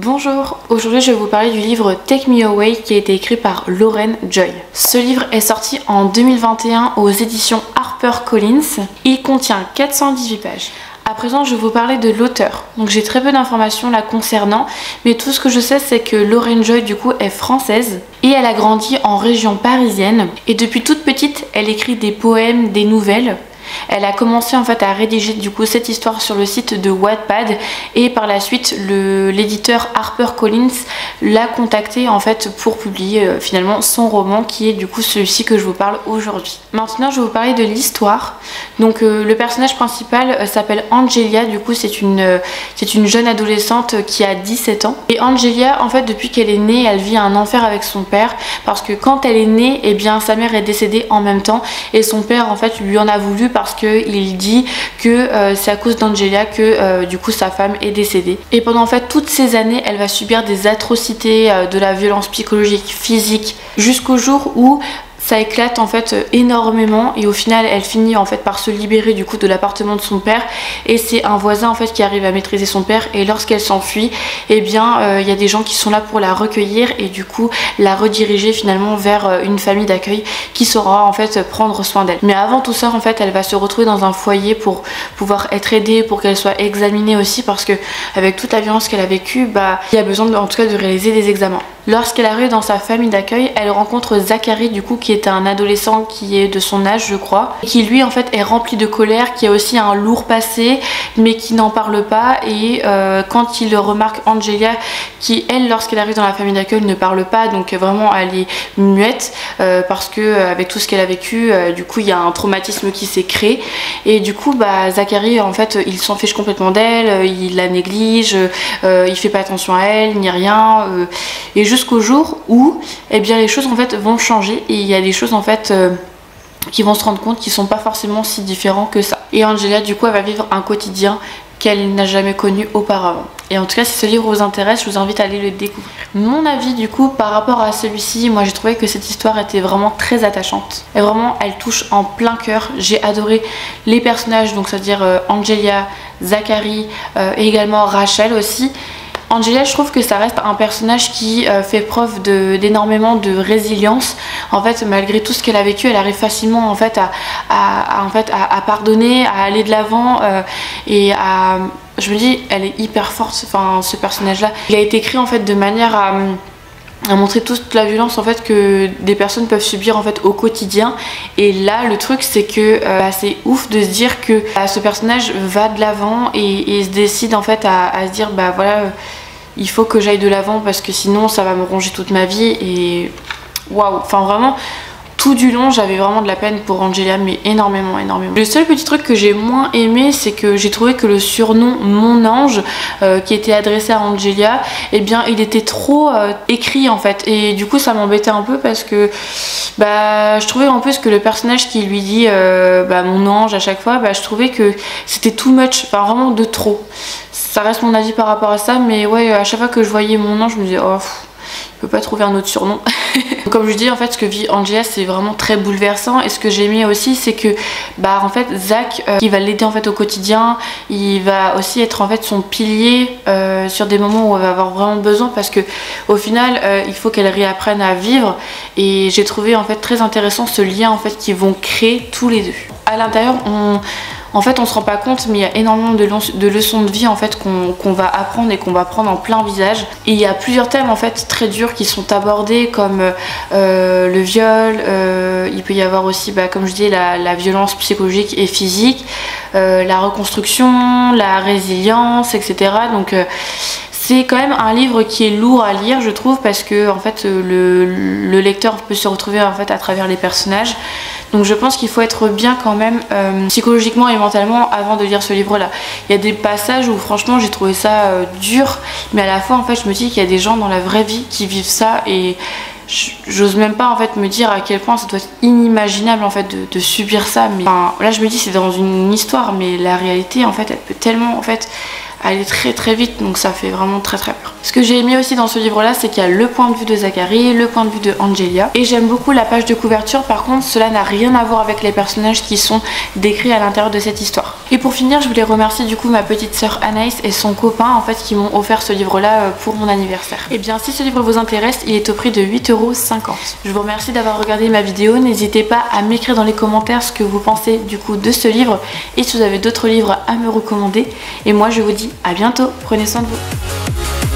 Bonjour, aujourd'hui je vais vous parler du livre Take Me Away qui a été écrit par Lauren Joy. Ce livre est sorti en 2021 aux éditions HarperCollins. Il contient 418 pages. À présent je vais vous parler de l'auteur. Donc j'ai très peu d'informations là concernant, mais tout ce que je sais c'est que Lauren Joy du coup est française et elle a grandi en région parisienne et depuis toute petite elle écrit des poèmes, des nouvelles. Elle a commencé en fait à rédiger du coup cette histoire sur le site de Wattpad et par la suite l'éditeur HarperCollins l'a contacté en fait pour publier finalement son roman qui est du coup celui-ci que je vous parle aujourd'hui. Maintenant je vais vous parler de l'histoire. Donc le personnage principal s'appelle Angelia, du coup c'est une jeune adolescente qui a 17 ans et Angelia en fait depuis qu'elle est née elle vit un enfer avec son père parce que quand elle est née eh bien sa mère est décédée en même temps et son père en fait lui en a voulu parce qu'il dit que c'est à cause d'Angelia que du coup sa femme est décédée. Et pendant en fait toutes ces années, elle va subir des atrocités, de la violence psychologique, physique, jusqu'au jour où ça éclate en fait énormément et au final elle finit en fait par se libérer du coup de l'appartement de son père et c'est un voisin en fait qui arrive à maîtriser son père et lorsqu'elle s'enfuit eh bien il y a des gens qui sont là pour la recueillir et du coup la rediriger finalement vers une famille d'accueil qui saura en fait prendre soin d'elle. Mais avant tout ça en fait elle va se retrouver dans un foyer pour pouvoir être aidée, pour qu'elle soit examinée aussi parce que avec toute la violence qu'elle a vécue il y a besoin en tout cas de réaliser des examens. Lorsqu'elle arrive dans sa famille d'accueil, elle rencontre Zachary du coup qui est un adolescent qui est de son âge je crois, qui lui en fait est rempli de colère, qui a aussi un lourd passé mais qui n'en parle pas et quand il remarque Angelia qui elle lorsqu'elle arrive dans la famille d'accueil ne parle pas donc vraiment elle est muette parce que avec tout ce qu'elle a vécu du coup il y a un traumatisme qui s'est créé et du coup Zachary en fait il s'en fiche complètement d'elle, il la néglige, il fait pas attention à elle ni rien et jusqu'au jour où eh bien les choses en fait vont changer et il y a des choses en fait qui vont se rendre compte qu'ils sont pas forcément si différents que ça. Et Angelia du coup elle va vivre un quotidien qu'elle n'a jamais connu auparavant. Et en tout cas si ce livre vous intéresse, je vous invite à aller le découvrir. Mon avis du coup par rapport à celui-ci, moi j'ai trouvé que cette histoire était vraiment très attachante. Et vraiment elle touche en plein cœur. J'ai adoré les personnages, donc c'est-à-dire Angelia, Zachary et également Rachel aussi. Angelia, je trouve que ça reste un personnage qui fait preuve d'énormément de résilience. En fait, malgré tout ce qu'elle a vécu, elle arrive facilement en fait à pardonner, à aller de l'avant et à... Je me dis, elle est hyper forte, enfin, ce personnage-là. Il a été écrit en fait de manière à montrer toute la violence en fait que des personnes peuvent subir en fait au quotidien et là le truc c'est que c'est ouf de se dire que ce personnage va de l'avant et se décide en fait à se dire voilà il faut que j'aille de l'avant parce que sinon ça va me ronger toute ma vie et waouh, enfin vraiment tout du long j'avais vraiment de la peine pour Angelia mais énormément. Le seul petit truc que j'ai moins aimé c'est que j'ai trouvé que le surnom Mon Ange qui était adressé à Angelia eh bien il était trop écrit en fait et du coup ça m'embêtait un peu parce que je trouvais en plus que le personnage qui lui dit mon ange à chaque fois je trouvais que c'était too much, enfin vraiment de trop. Ça reste mon avis par rapport à ça mais ouais à chaque fois que je voyais Mon Ange je me disais oh je peux pas trouver un autre surnom. Comme je dis en fait ce que vit Angelia c'est vraiment très bouleversant et ce que j'ai aimé aussi c'est que en fait Zach qui va l'aider en fait au quotidien, il va aussi être en fait son pilier sur des moments où elle va avoir vraiment besoin parce que au final il faut qu'elle réapprenne à vivre et j'ai trouvé en fait très intéressant ce lien en fait qu'ils vont créer tous les deux. À l'intérieur en fait on se rend pas compte mais il y a énormément de leçons de vie en fait qu'on va apprendre et qu'on va prendre en plein visage et il y a plusieurs thèmes en fait très durs qui sont abordés comme le viol, il peut y avoir aussi comme je dis la violence psychologique et physique, la reconstruction, la résilience etc. Donc c'est quand même un livre qui est lourd à lire je trouve parce que en fait le lecteur peut se retrouver en fait à travers les personnages. Donc je pense qu'il faut être bien quand même psychologiquement et mentalement avant de lire ce livre là. Il y a des passages où franchement j'ai trouvé ça dur mais à la fois en fait je me dis qu'il y a des gens dans la vraie vie qui vivent ça et j'ose même pas en fait me dire à quel point ça doit être inimaginable en fait de subir ça mais là je me dis c'est dans une histoire mais la réalité en fait elle peut tellement en fait aller très très vite, donc ça fait vraiment très très peur. Ce que j'ai aimé aussi dans ce livre là, c'est qu'il y a le point de vue de Zachary, le point de vue de Angelia, et j'aime beaucoup la page de couverture. Par contre, cela n'a rien à voir avec les personnages qui sont décrits à l'intérieur de cette histoire. Et pour finir, je voulais remercier du coup ma petite sœur Anaïs et son copain en fait qui m'ont offert ce livre là pour mon anniversaire. Et bien si ce livre vous intéresse, il est au prix de 8,50 €. Je vous remercie d'avoir regardé ma vidéo, n'hésitez pas à m'écrire dans les commentaires ce que vous pensez du coup de ce livre et si vous avez d'autres livres à me recommander. Et moi je vous dis à bientôt, prenez soin de vous.